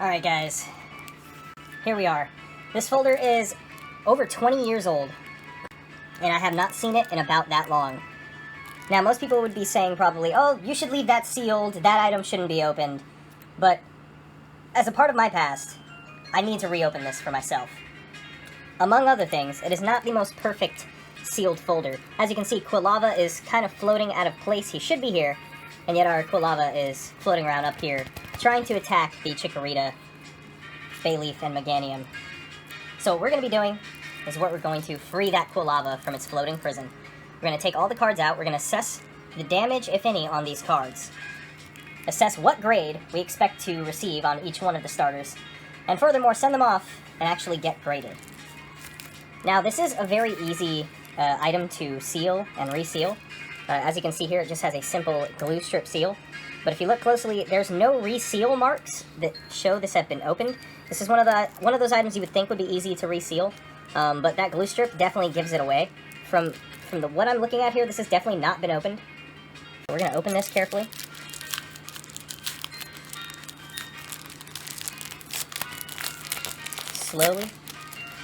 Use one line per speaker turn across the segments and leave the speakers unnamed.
Alright guys, here we are. This folder is over 20 years old, and I have not seen it in about that long. Now most people would be saying probably, oh, you should leave that sealed, that item shouldn't be opened. But, as a part of my past, I need to reopen this for myself. Among other things, it is not the most perfect sealed folder. As you can see, Quilava is kind of floating out of place. He should be here, and yet our Quilava is floating around up here, trying to attack the Chikorita, Bayleef, and Meganium. So what we're going to be doing is we're going to free that Quilava from its floating prison. We're going to take all the cards out, we're going to assess the damage, if any, on these cards. Assess what grade we expect to receive on each one of the starters. And furthermore, send them off and actually get graded. Now, this is a very easy item to seal and reseal. As you can see here, it just has a simple glue strip seal. But if you look closely, there's no reseal marks that show this have been opened. This is one of those items you would think would be easy to reseal, but that glue strip definitely gives it away. From what I'm looking at here, this has definitely not been opened. So we're going to open this carefully. Slowly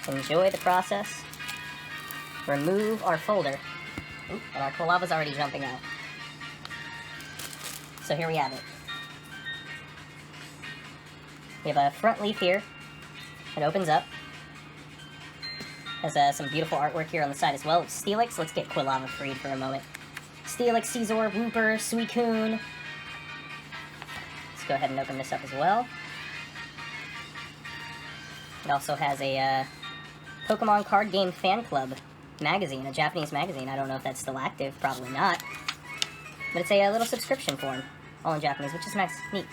enjoy the process. Remove our folder. Oop, and our Quilava's already jumping out. So here we have it. We have a front leaf here. It opens up. Has some beautiful artwork here on the side as well. Steelix. Let's get Quilava freed for a moment. Steelix, Scizor, Wooper, Suicune. Let's go ahead and open this up as well. It also has a Pokemon Card Game Fan Club magazine, a Japanese magazine. I don't know if that's still active, probably not. But it's a little subscription form, all in Japanese, which is nice, neat.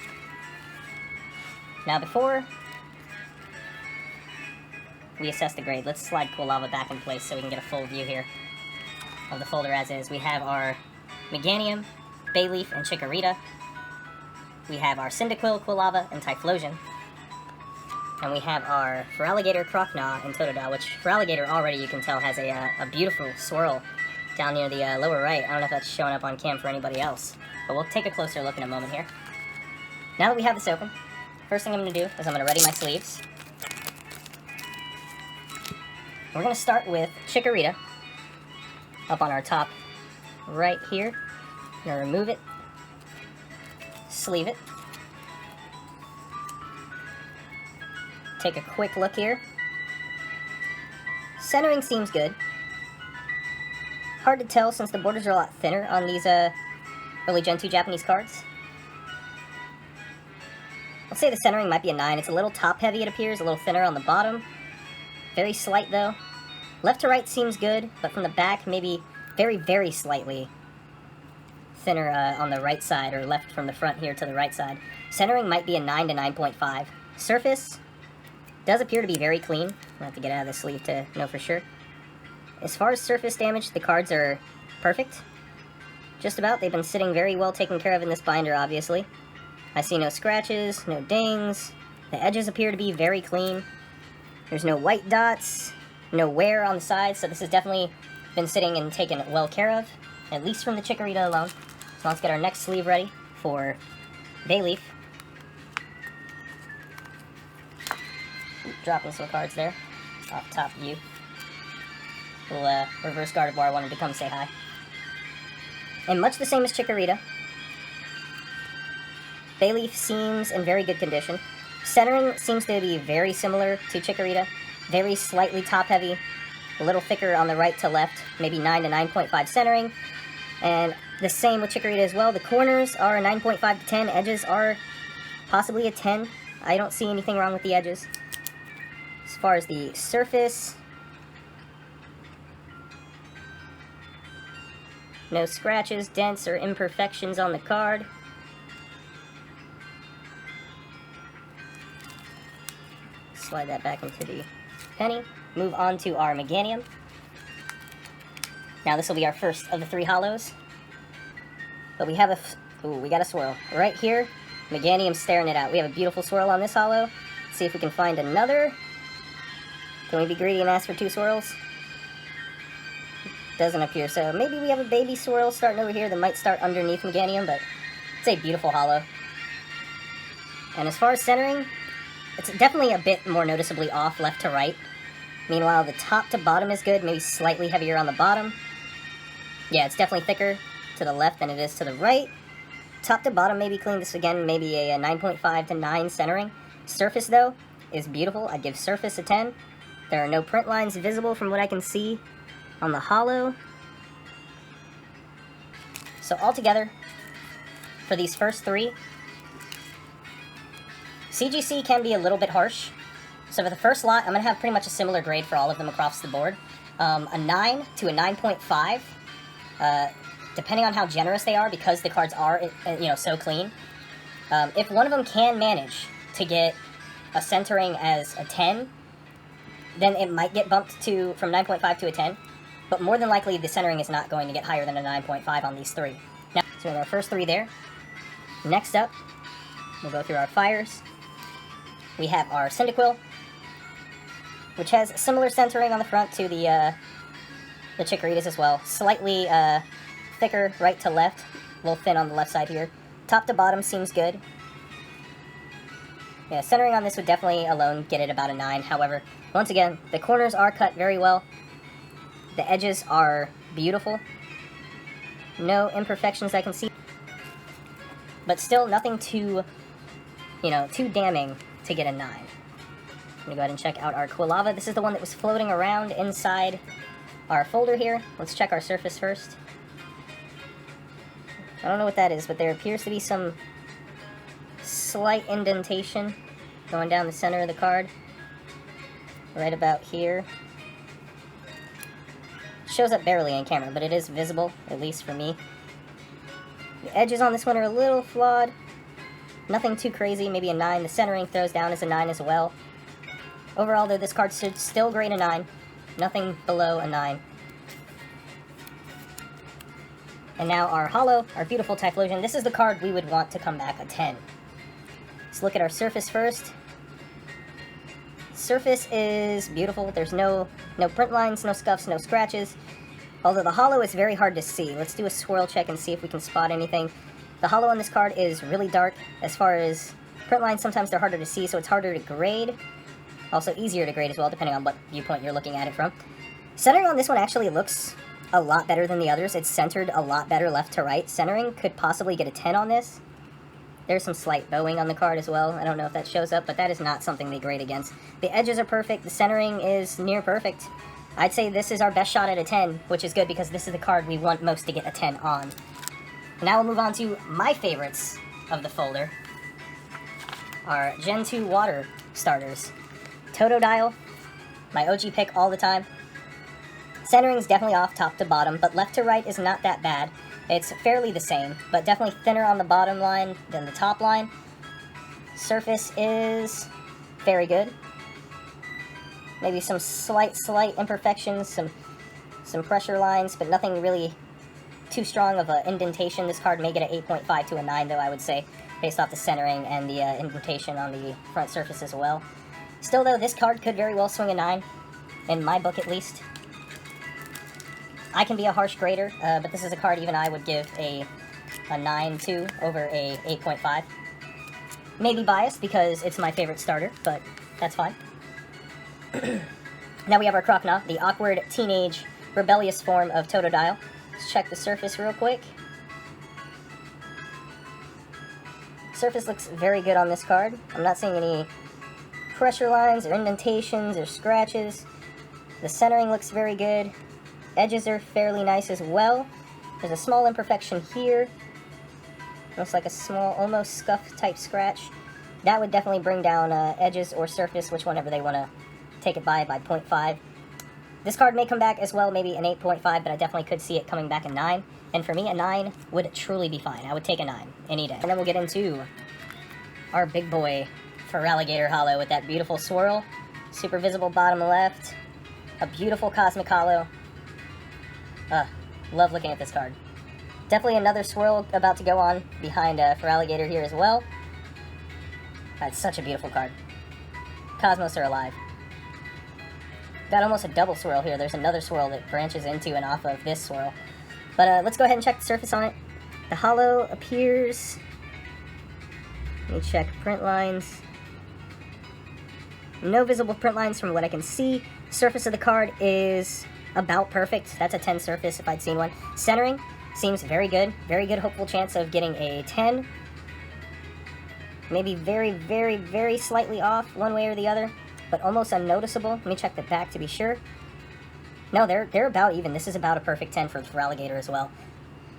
Now before we assess the grade, let's slide Quilava back in place so we can get a full view here of the folder as is. We have our Meganium, Bayleef, and Chikorita. We have our Cyndaquil, Quilava, and Typhlosion. And we have our Feraligatr, Croconaw, and Totodile, which Feraligatr already, you can tell, has a beautiful swirl down near the lower right. I don't know if that's showing up on cam for anybody else, but we'll take a closer look in a moment here. Now that we have this open, first thing I'm going to do is I'm going to ready my sleeves. We're going to start with Chikorita, up on our top right here. I'm going to remove it, sleeve it. Take a quick look here. Centering seems good. Hard to tell since the borders are a lot thinner on these early Gen 2 Japanese cards. I'll say the centering might be a 9. It's a little top heavy, it appears, a little thinner on the bottom. Very slight though. Left to right seems good, but from the back maybe very, very slightly thinner on the right side, or left from the front here to the right side. Centering might be a 9 to 9.5. Surface does appear to be very clean. I'll have to get out of the sleeve to know for sure. As far as surface damage, the cards are perfect. Just about. They've been sitting very well taken care of in this binder, obviously. I see no scratches, no dings. The edges appear to be very clean. There's no white dots, no wear on the sides, so this has definitely been sitting and taken well care of, at least from the Chikorita alone. So let's get our next sleeve ready for Bayleef. Dropping some cards there, off top view. Little reverse Gardevoir wanted to come say hi. And much the same as Chikorita, Bayleef seems in very good condition. Centering seems to be very similar to Chikorita. Very slightly top heavy, a little thicker on the right to left, maybe 9 to 9.5 centering. And the same with Chikorita as well. The corners are a 9.5 to 10, edges are possibly a 10. I don't see anything wrong with the edges. As far as the surface, no scratches, dents, or imperfections on the card. Slide that back into the penny. Move on to our Meganium. Now this will be our first of the 3 hollows. But we have we got a swirl. Right here, Meganium's staring it out. We have a beautiful swirl on this hollow. Let's see if we can find another. Can we be greedy and ask for 2 swirls? Doesn't appear so. Maybe we have a baby swirl starting over here that might start underneath Meganium, but it's a beautiful hollow. And as far as centering, It's definitely a bit more noticeably off left to right. Meanwhile, the top to bottom is good, maybe slightly heavier on the bottom. Yeah, it's definitely thicker to the left than it is to the right. Top to bottom maybe clean. This again, maybe a 9.5 to 9 centering. Surface, though, is beautiful. I'd give surface a 10. There are no print lines visible from what I can see on the holo. So altogether, for these first three, CGC can be a little bit harsh. So for the first lot, I'm going to have pretty much a similar grade for all of them across the board. A 9 to a 9.5, depending on how generous they are, because the cards are, so clean. If one of them can manage to get a centering as a 10, then it might get bumped from 9.5 to a 10. But more than likely, the centering is not going to get higher than a 9.5 on these three. Now, so we have our first three there. Next up, we'll go through our fires. We have our Cyndaquil, which has similar centering on the front to the Chikorritas as well. Slightly thicker right to left, a little thin on the left side here. Top to bottom seems good. Yeah, centering on this would definitely alone get it about a 9. However, once again, the corners are cut very well. The edges are beautiful. No imperfections I can see. But still nothing too damning to get a 9. I'm going to go ahead and check out our Quilava. This is the one that was floating around inside our folder here. Let's check our surface first. I don't know what that is, but there appears to be some slight indentation going down the center of the card. Right about here. Shows up barely in camera, but it is visible, at least for me. The edges on this one are a little flawed. Nothing too crazy, maybe a 9. The centering throws down as a 9 as well. Overall, though, this card should still grade a 9. Nothing below a 9. And now our holo, our beautiful Typhlosion. This is the card we would want to come back a 10. Let's look at our surface first. Surface is beautiful. There's no print lines, no scuffs, no scratches. Although the holo is very hard to see. Let's do a swirl check and see if we can spot anything. The holo on this card is really dark. As far as print lines, sometimes they're harder to see, so it's harder to grade. Also easier to grade as well, depending on what viewpoint you're looking at it from. Centering on this one actually looks a lot better than the others. It's centered a lot better left to right. Centering could possibly get a 10 on this. There's some slight bowing on the card as well. I don't know if that shows up, but that is not something they grade against. The edges are perfect. The centering is near perfect. I'd say this is our best shot at a 10, which is good because this is the card we want most to get a 10 on. Now we'll move on to my favorites of the folder. Our Gen 2 water starters. Totodile, my OG pick all the time. Centering's definitely off top to bottom, but left to right is not that bad. It's fairly the same, but definitely thinner on the bottom line than the top line. Surface is very good. Maybe some slight imperfections, some pressure lines, but nothing really too strong of an indentation. This card may get an 8.5 to a 9, though, I would say, based off the centering and the indentation on the front surface as well. Still, though, this card could very well swing a 9, in my book at least. I can be a harsh grader, but this is a card even I would give a 9 to over a 8.5. Maybe biased because it's my favorite starter, but that's fine. Now we have our Croconaw, the awkward teenage rebellious form of Totodile. Let's check the surface real quick. Surface looks very good on this card. I'm not seeing any pressure lines or indentations or scratches. The centering looks very good. Edges are fairly nice as well. There's a small imperfection here. Looks like a small, almost scuff type scratch. That would definitely bring down edges or surface, which whenever they want to take it by 0.5. This card may come back as well, maybe an 8.5, but I definitely could see it coming back a 9. And for me, a 9 would truly be fine. I would take a 9 any day. And then we'll get into our big boy Feraligatr holo with that beautiful swirl. Super visible bottom left. A beautiful Cosmic Holo. Love looking at this card. Definitely another swirl about to go on behind Feraligatr here as well. That's such a beautiful card. Cosmos are alive. Got almost a double swirl here. There's another swirl that branches into and off of this swirl. But let's go ahead and check the surface on it. The holo appears... Let me check print lines. No visible print lines from what I can see. Surface of the card is about perfect. That's a 10 surface if I'd seen one. Centering seems very good. Very good hopeful chance of getting a 10. Maybe very, very, very slightly off one way or the other, but almost unnoticeable. Let me check the back to be sure. No, they're about even. This is about a perfect 10 for Alligator as well.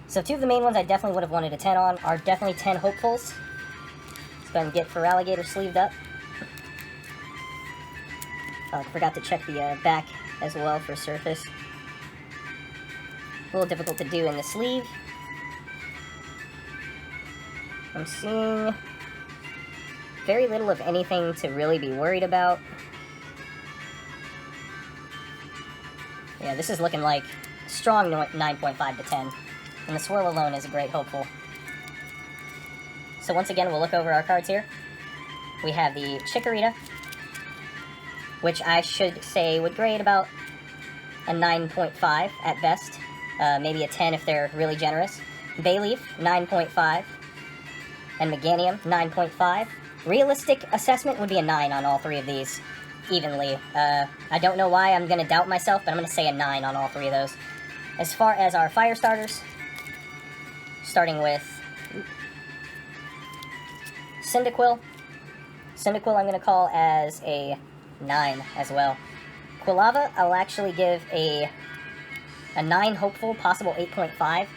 So two of the main ones I definitely would have wanted a 10 on are definitely 10 hopefuls. Let's go ahead and get for Alligator sleeved up. I forgot to check the back as well for surface. A little difficult to do in the sleeve. I'm seeing very little of anything to really be worried about. Yeah, this is looking like strong 9.5 to 10. And the swirl alone is a great hopeful. So once again, we'll look over our cards here. We have the Chikorita, which I should say would grade about a 9.5 at best. Maybe a 10 if they're really generous. Bayleaf, 9.5. And Meganium, 9.5. Realistic assessment would be a 9 on all three of these, evenly. I don't know why I'm going to doubt myself, but I'm going to say a 9 on all three of those. As far as our fire starters, starting with Cyndaquil. Cyndaquil I'm going to call as a 9 as well. Quilava, I'll actually give a 9 hopeful, possible 8.5.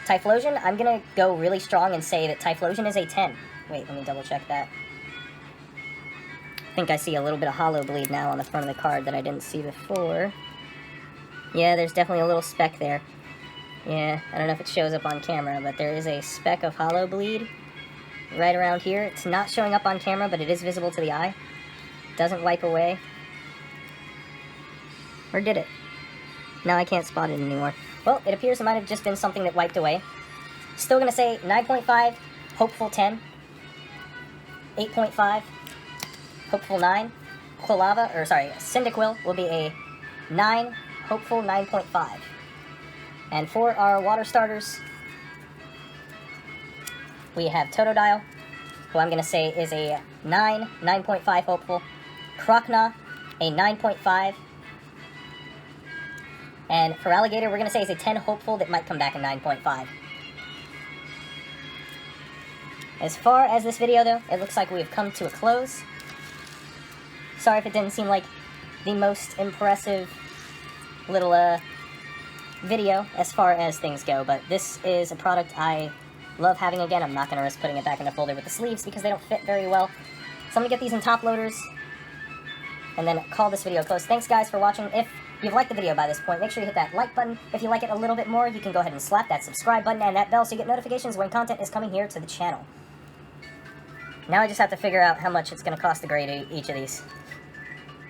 Typhlosion, I'm going to go really strong and say that Typhlosion is a 10. Wait, let me double check that. I think I see a little bit of hollow bleed now on the front of the card that I didn't see before. Yeah, there's definitely a little speck there. Yeah, I don't know if it shows up on camera, but there is a speck of hollow bleed right around here. It's not showing up on camera, but it is visible to the eye. Doesn't wipe away. Or did it? Now I can't spot it anymore. Well, it appears it might have just been something that wiped away. Still going to say 9.5, hopeful 10. 8.5, hopeful 9. Cyndaquil will be a 9, hopeful 9.5. And for our water starters, we have Totodile, who I'm going to say is a 9, 9.5 hopeful. Croconaw, a 9.5. And for Alligator, we're going to say is a 10 hopeful that might come back a 9.5. As far as this video, though, it looks like we have come to a close. Sorry if it didn't seem like the most impressive little video as far as things go, but this is a product I love having again. I'm not going to risk putting it back in the folder with the sleeves because they don't fit very well. So I'm going to get these in top loaders and then call this video close. Thanks, guys, for watching. If you've liked the video by this point, make sure you hit that like button. If you like it a little bit more, you can go ahead and slap that subscribe button and that bell so you get notifications when content is coming here to the channel. Now I just have to figure out how much it's going to cost to grade each of these.